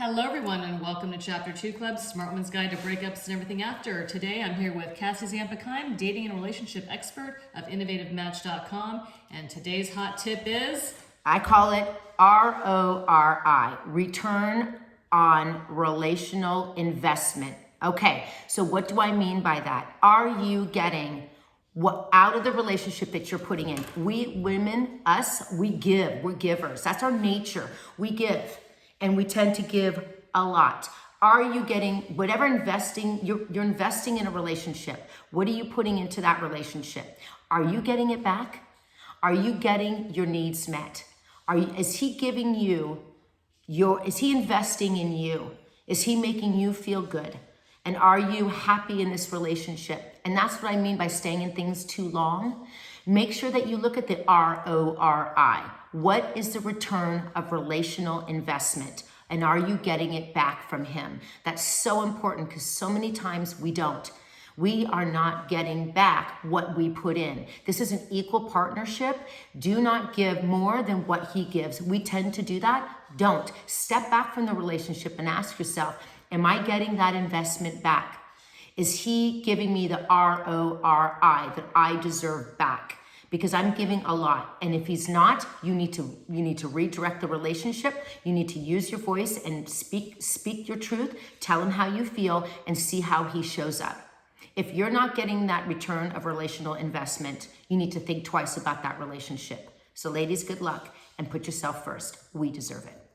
Hello everyone and welcome to Chapter 2 Club, Smart Woman's Guide to Breakups and Everything After. Today I'm here with Cassie Zampa-Keim, dating and relationship expert of innovativematch.com, and today's hot tip is... I call it RORI, Return on Relational Investment. Okay, so what do I mean by that? Are you getting what out of the relationship that you're putting in? We women, us, we give, we're givers. That's our nature. We give. And we tend to give a lot. Are you getting whatever investing, you're investing in a relationship. What are you putting into that relationship? Are you getting it back? Are you getting your needs met? Is he giving you is he investing in you? Is he making you feel good? And are you happy in this relationship? And that's what I mean by staying in things too long. Make sure that you look at the RORI. What is the return of relational investment? And are you getting it back from him? That's so important because so many times we don't. We are not getting back what we put in. This is an equal partnership. Do not give more than what he gives. We tend to do that. Don't. Step back from the relationship and ask yourself, am I getting that investment back? Is he giving me the RORI that I deserve back? Because I'm giving a lot. And if he's not, you need to redirect the relationship. You need to use your voice and speak your truth. Tell him how you feel and see how he shows up. If you're not getting that return of relational investment, you need to think twice about that relationship. So ladies, good luck and put yourself first. We deserve it.